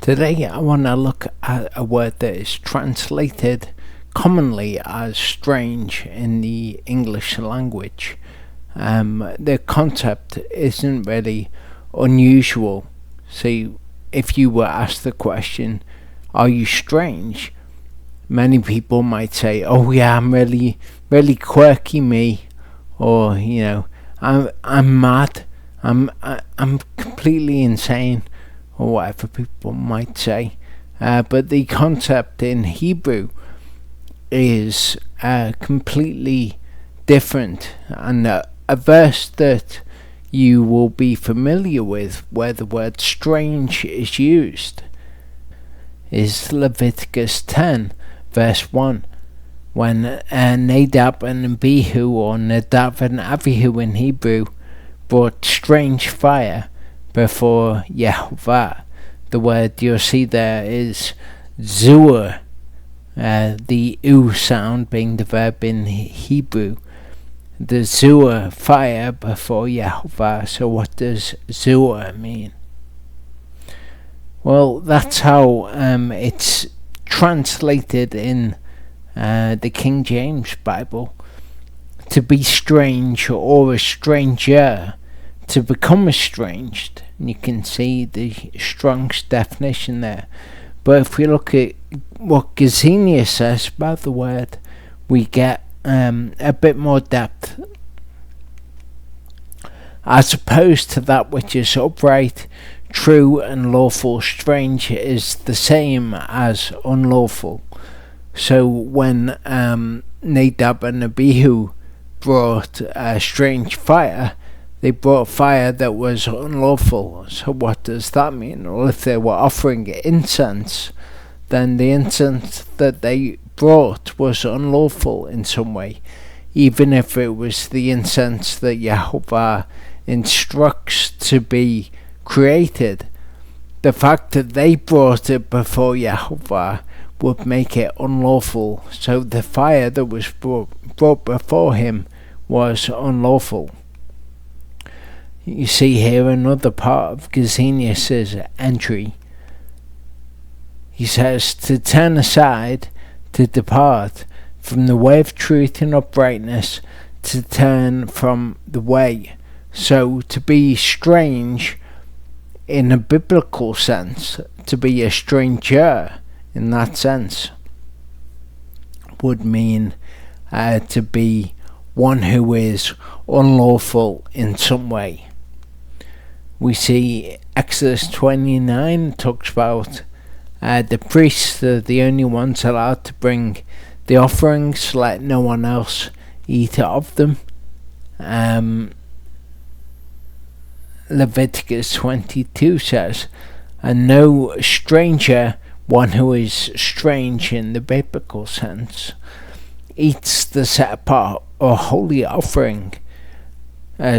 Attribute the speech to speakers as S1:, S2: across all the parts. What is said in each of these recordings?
S1: Today I want to look at a word that is translated commonly as strange in the English language. The concept isn't really unusual. So if you were asked the question, are you strange? Many people might say, oh yeah, I'm really quirky, me, or I'm mad, I'm completely insane, or whatever people might say. But the concept in Hebrew is completely different, and a verse that you will be familiar with where the word strange is used is Leviticus 10 verse 1, when Nadab and Abihu, or Nadav and Abihu in Hebrew, brought strange fire before Yehovah. The word you'll see there is zuah, the u sound being the verb in Hebrew. The zuah, fire before Yehovah. So what does zuah mean? Well, that's how it's translated in the King James Bible. To be strange, or a stranger, to become estranged. And you can see the Strong's definition there. But if we look at what Gesenius says about the word, we get a bit more depth. As opposed to that which is upright, true, and lawful, strange is the same as unlawful. So when Nadab and Abihu brought strange fire, they brought fire that was unlawful. So what does that mean? Well, if they were offering incense, then the incense that they brought was unlawful in some way, even if it was the incense that Yehovah instructs to be created. The fact that they brought it before Yehovah would make it unlawful. So the fire that was brought before him was unlawful. You see here another part of Gesenius's entry. He says, to turn aside, to depart from the way of truth and uprightness, to turn from the way. So to be strange in a biblical sense, to be a stranger in that sense, would mean to be one who is unlawful in some way. We see Exodus 29 talks about the priests are the only ones allowed to bring the offerings, let no one else eat of them. Leviticus 22 says, and no stranger, one who is strange in the biblical sense, eats the set apart or holy offering.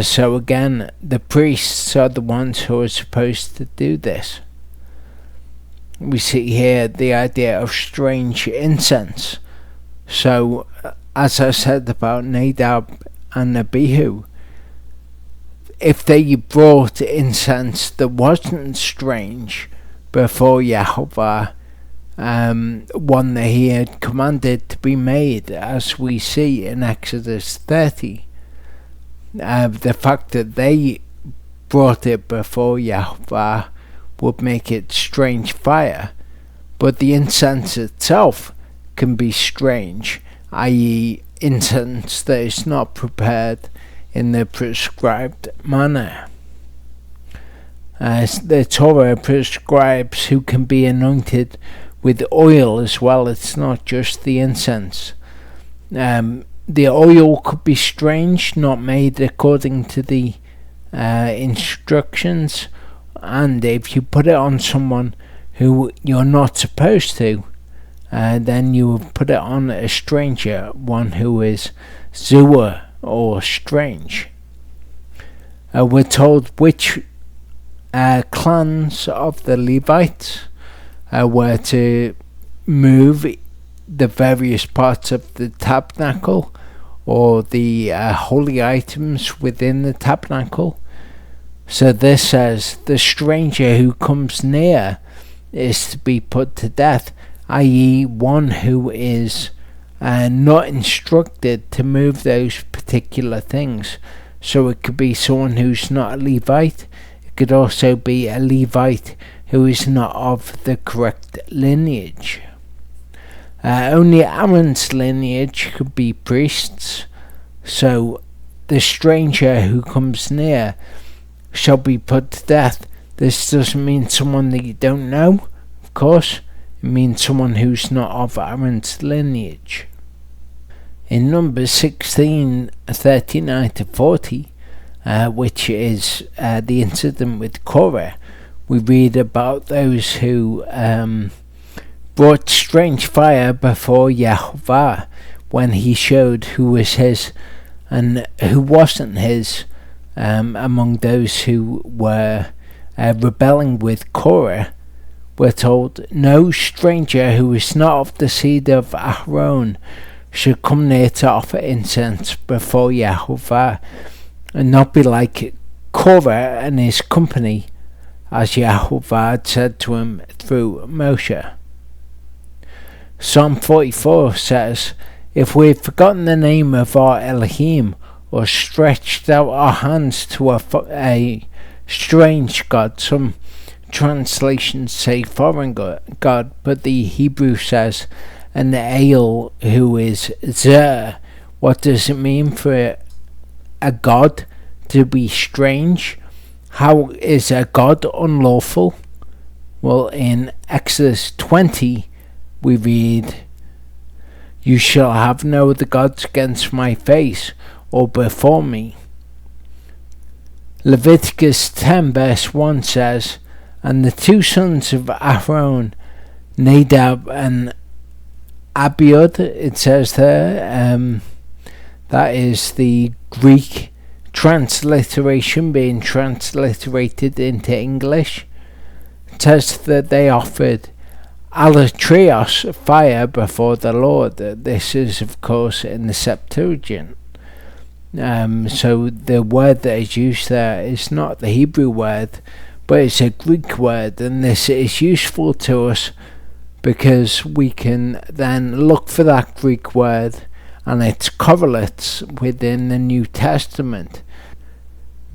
S1: So again, the priests are the ones who are supposed to do this. We see here the idea of strange incense. So, as I said about Nadab and Abihu, if they brought incense that wasn't strange before Yehovah, one that he had commanded to be made, as we see in Exodus 30, the fact that they brought it before Yehovah would make it strange fire. But the incense itself can be strange, i.e. incense that is not prepared in the prescribed manner. As the Torah prescribes who can be anointed with oil as well, it's not just the incense. The oil could be strange, not made according to the instructions, and if you put it on someone who you're not supposed to, then you would put it on a stranger, one who is zuah, or strange. We're told which clans of the Levites were to move the various parts of the tabernacle, or the holy items within the tabernacle. So this says, the stranger who comes near is to be put to death, i.e. one who is not instructed to move those particular things. So it could be someone who's not a Levite. It could also be a Levite who is not of the correct lineage. Only Aaron's lineage could be priests. So the stranger who comes near shall be put to death. This doesn't mean someone that you don't know, of course. It means someone who's not of Aaron's lineage. In Numbers 16:39-40, which is the incident with Korah, we read about those who brought strange fire before Yahovah when he showed who was his and who wasn't his among those who were rebelling with Korah. We're told, no stranger who is not of the seed of Aaron should come near to offer incense before Yahovah, and not be like Korah and his company, as Yahovah had said to him through Moshe. Psalm 44 says, if we have forgotten the name of our Elohim, or stretched out our hands to a strange god, some translations say foreign god, but the Hebrew says an El who is Zer. What does it mean for a god to be strange? How is a god unlawful? Well, in Exodus 20 we read, you shall have no other gods against my face or before me. Leviticus 10 verse 1 says, and the two sons of Aaron, Nadab and Abiud, it says there, that is the Greek transliteration being transliterated into English. It says that they offered alatrios fire before the Lord. This is of course in the Septuagint. So the word that is used there is not the Hebrew word, but it's a Greek word, and this is useful to us because we can then look for that Greek word and its correlates within the New Testament.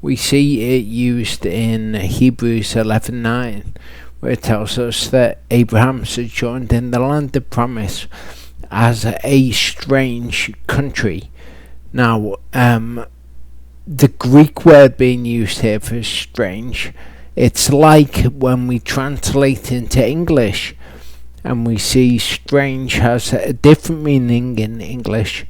S1: We see it used in Hebrews 11:9, where it tells us that Abraham sojourned in the land of promise as a strange country. Now, the Greek word being used here for strange, it's like when we translate into English and we see strange has a different meaning in English.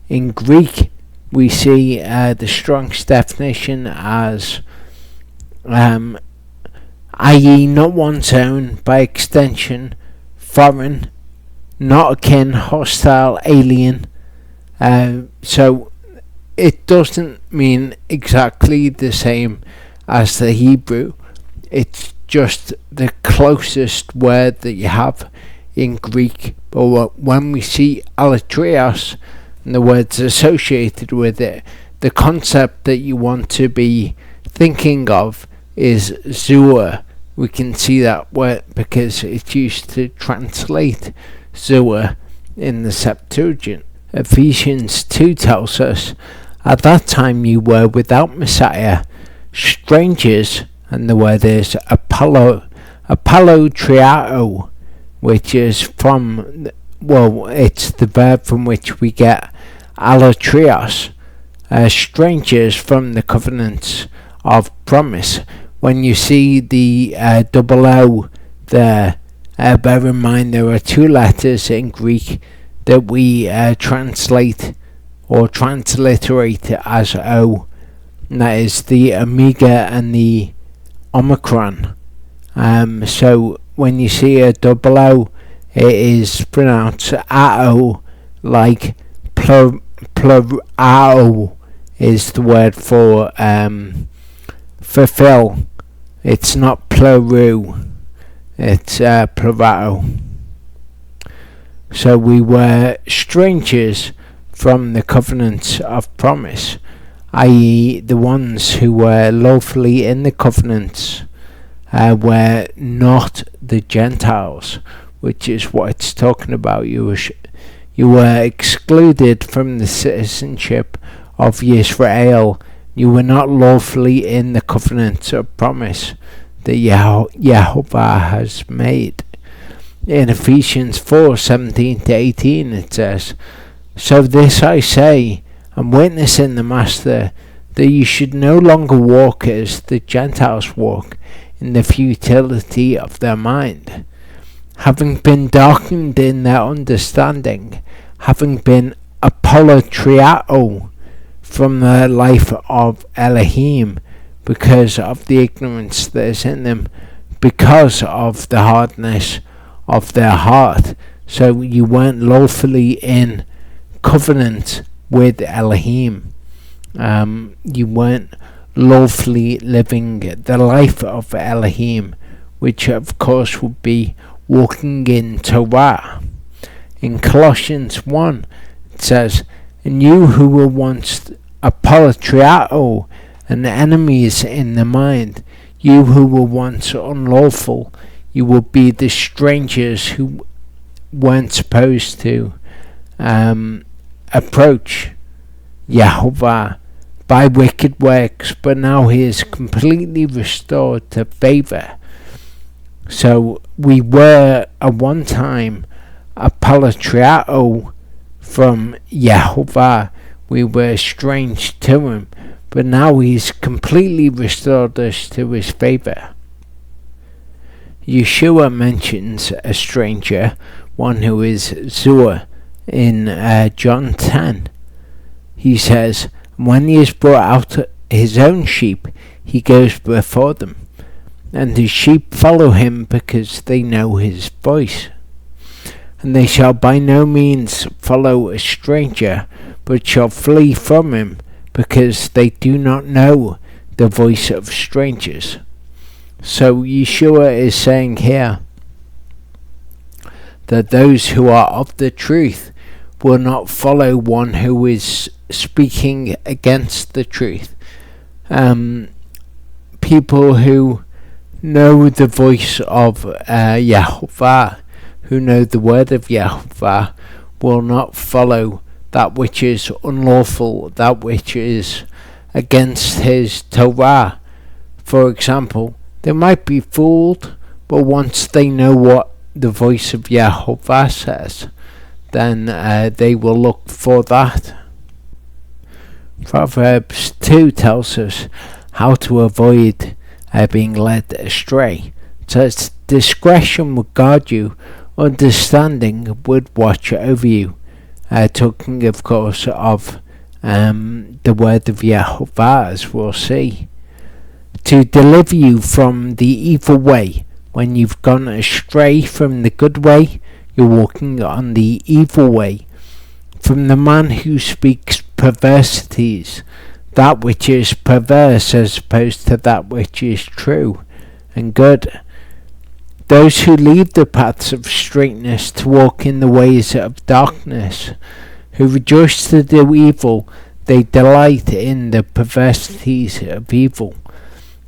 S1: In Greek, we see the Strong's definition as i.e. not one's own, by extension, foreign, not akin, hostile, alien. So it doesn't mean exactly the same as the Hebrew. It's just the closest word that you have in Greek. But when we see alatrios and the words associated with it, the concept that you want to be thinking of is zuah. We can see that word because it's used to translate zuah in the Septuagint. Ephesians 2 tells us, at that time you were without Messiah, strangers, and the word is apallotriao, which is from, well, it's the verb from which we get alatrios, strangers from the covenants of promise. When you see the double O there, bear in mind there are two letters in Greek that we translate or transliterate as O, and that is the omega and the omicron. So when you see a double O, it is pronounced AO, like plurao is the word for fulfill. It's not pluru, it's plurao. So we were strangers from the covenants of promise, i.e. the ones who were lawfully in the covenants were not the Gentiles, which is what it's talking about. You were excluded from the citizenship of Israel. You were not lawfully in the covenant of promise that Yehovah has made. In Ephesians 4:17-18 it says, "So this I say, and witness in the Master, that you should no longer walk as the Gentiles walk, in the futility of their mind, having been darkened in their understanding, having been apolotriao from the life of Elohim, because of the ignorance that is in them, because of the hardness of their heart." So you weren't lawfully in covenant with Elohim. You weren't lawfully living the life of Elohim, which of course would be walking in Torah. In Colossians 1 it says, "And you who were once apolotriao and enemies in the mind, you who were once unlawful, you will be the strangers who weren't supposed to approach Yehovah by wicked works, but now he is completely restored to favor." So we were at one time apolotriao from Yehovah. We were estranged to him, but now he's completely restored us to his favor. Yeshua mentions a stranger, one who is Zur, in John 10. He says, "When he has brought out his own sheep, he goes before them, and his sheep follow him because they know his voice. And they shall by no means follow a stranger, but shall flee from him, because they do not know the voice of strangers." So Yeshua is saying here that those who are of the truth will not follow one who is speaking against the truth. People who know the voice of Yehovah, who know the word of Yehovah, will not follow that which is unlawful, that which is against his Torah. For example, they might be fooled, but once they know what the voice of Yehovah says, then they will look for that. Proverbs 2 tells us how to avoid being led astray. It says, "Discretion would guard you, understanding would watch over you." Talking, of course, of the word of Yehovah, as we'll see. "To deliver you from the evil way." When you've gone astray from the good way, you're walking on the evil way. "From the man who speaks perversities," that which is perverse as opposed to that which is true and good. "Those who leave the paths of straightness to walk in the ways of darkness, who rejoice to do evil, they delight in the perversities of evil.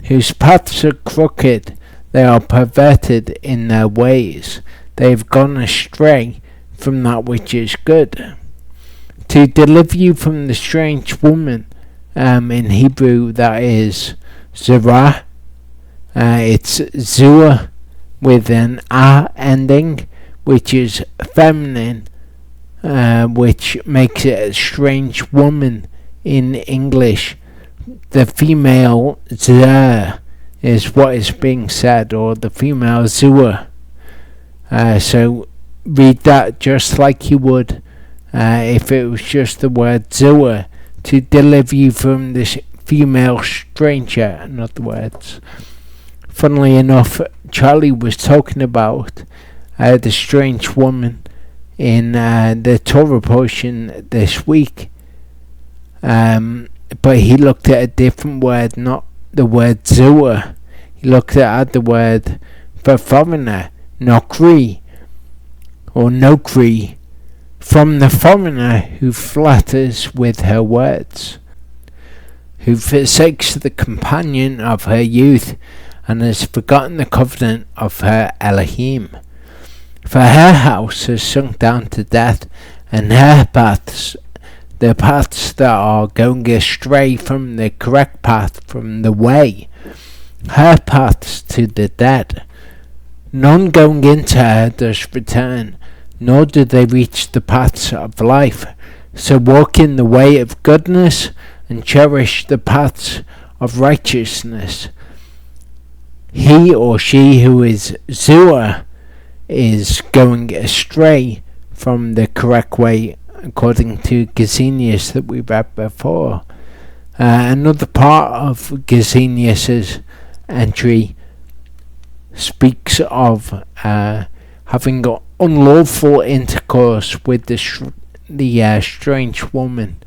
S1: Whose paths are crooked, they are perverted in their ways. They have gone astray from that which is good." To deliver you from the strange woman, in Hebrew that is Zerah. It's Zur with an A ending, which is feminine, which makes it a strange woman in English. The female Zer is what is being said, or the female Zur. So read that just like you would if it was just the word Zur, to deliver you from this female stranger, in other words. Funnily enough, Charlie was talking about the strange woman in the Torah portion this week, but he looked at a different word, not the word Zur. He looked at the word for foreigner, Nokri, or Nokri, from the foreigner who flatters with her words, who forsakes the companion of her youth, and has forgotten the covenant of her Elohim. For her house has sunk down to death, and her paths, the paths that are going astray from the correct path, from the way, her paths to the dead. None going into her does return, nor do they reach the paths of life. So walk in the way of goodness, and cherish the paths of righteousness. He or she who is Zua is going astray from the correct way, according to Gesenius that we read before. Another part of Gesenius's entry speaks of having unlawful intercourse with the strange woman,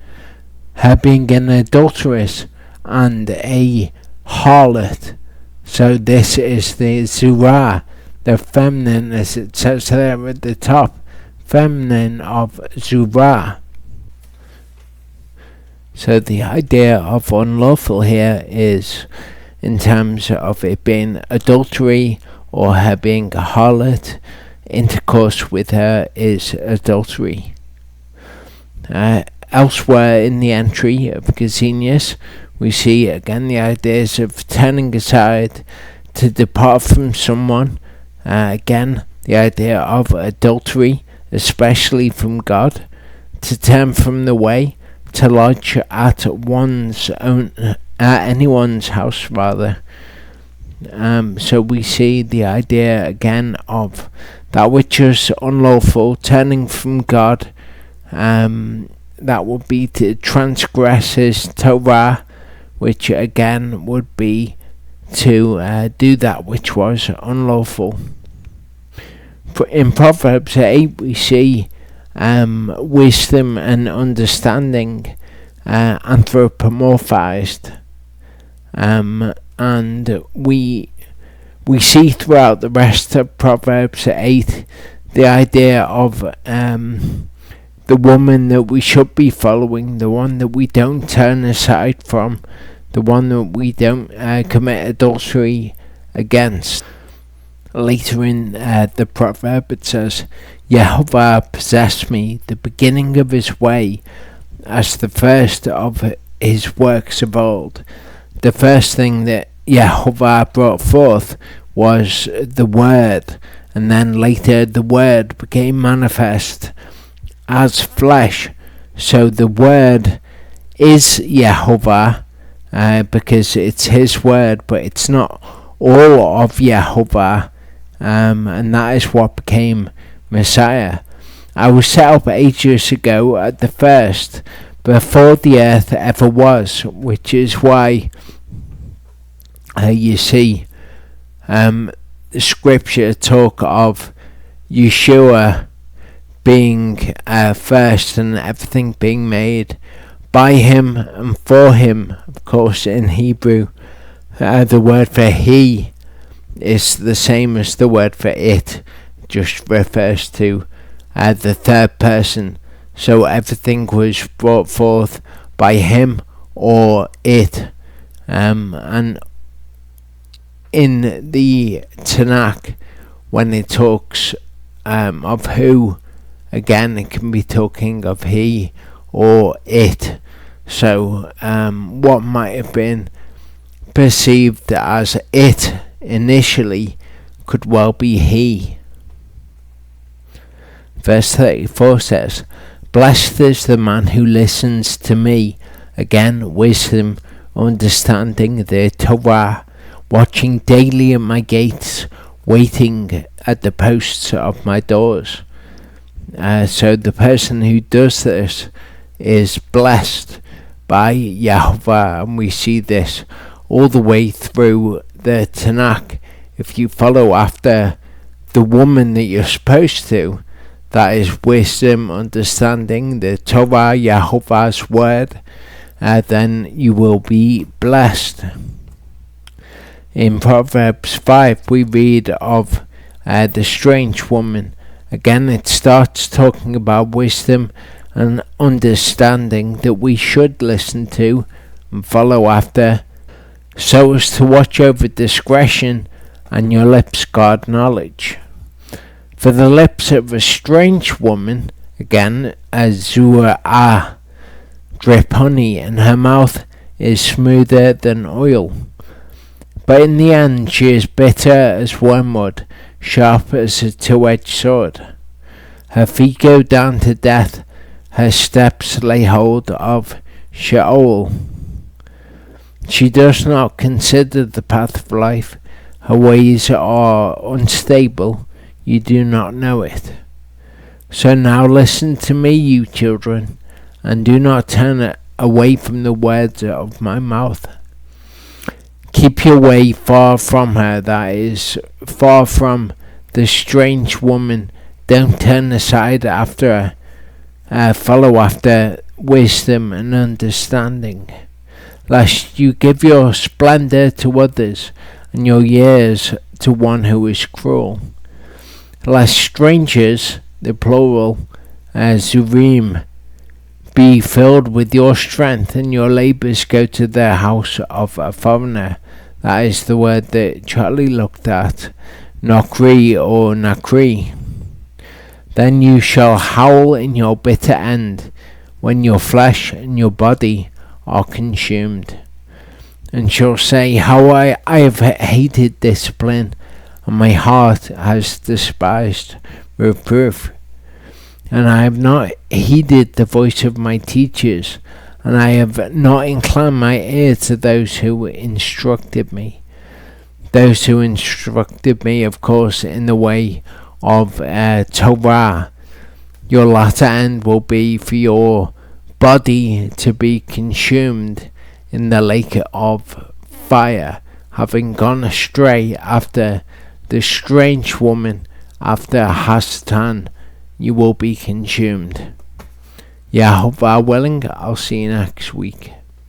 S1: her being an adulteress and a harlot. So this is the Zurah, the feminine, as it says there at the top, feminine of Zurah. So the idea of unlawful here is in terms of it being adultery or her being a harlot. Intercourse with her is adultery. Elsewhere in the entry of Gesenius, we see again the ideas of turning aside, to depart from someone. Again, the idea of adultery, especially from God, to turn from the way, to lodge at anyone's house rather. So we see the idea again of that which is unlawful, turning from God. That would be to transgress His Torah, which again would be to do that which was unlawful. In Proverbs 8 we see wisdom and understanding anthropomorphized, and we see throughout the rest of Proverbs 8 the idea of the woman that we should be following, the one that we don't turn aside from, the one that we don't commit adultery against. Later in the proverb it says, Yehovah possessed me, the beginning of His way, as the first of His works of old. The first thing that Yehovah brought forth was the Word, and then later the Word became manifest as flesh. So the Word is Yehovah, because it's His Word, but it's not all of Yehovah, and that is what became Messiah. I was set up ages ago at the first, before the earth ever was, which is why you see the scripture talk of Yeshua being first and everything being made by Him and for Him. Of course, in Hebrew, the word for He is the same as the word for it, just refers to the third person. So everything was brought forth by Him or it. And in the Tanakh, when it talks of who, again it can be talking of he or it. So what might have been perceived as it initially could well be he. Verse 34 says, Blessed is the man who listens to me. Again, wisdom, understanding the Torah, watching daily at my gates, waiting at the posts of my doors. So the person who does this is blessed by Yehovah, and we see this all the way through the Tanakh. If you follow after the woman that you're supposed to, that is wisdom, understanding the Torah, Yehovah's word, then you will be blessed. In Proverbs 5 we read of the strange woman. Again, it starts talking about wisdom and understanding that we should listen to and follow after. so as to watch over discretion, and your lips guard knowledge. For the lips of a strange woman, again, Azua, drip honey, and her mouth is smoother than oil. But in the end she is bitter as wormwood, sharp as a two-edged sword. Her feet go down to death, her steps lay hold of Sheol. She does not consider the path of life, her ways are unstable, you do not know it. So now listen to me, you children, and do not turn away from the words of my mouth. Keep your way far from her, that is, far from the strange woman. Don't turn aside after her. Follow after wisdom and understanding, lest you give your splendor to others, and your years to one who is cruel. Lest strangers, the plural, Zurim, be filled with your strength, and your labours go to the house of a foreigner. That is the word that Charlie looked at, Nokri or Nakri. Then you shall howl in your bitter end, when your flesh and your body are consumed, and shall say, how I have hated discipline, and my heart has despised reproof. And I have not heeded the voice of my teachers, and I have not inclined my ear to those who instructed me. Those who instructed me, of course, in the way of Torah. Your latter end will be for your body to be consumed in the lake of fire, having gone astray after the strange woman, after Hasatan, you will be consumed. Yahovah willing, I'll see you next week.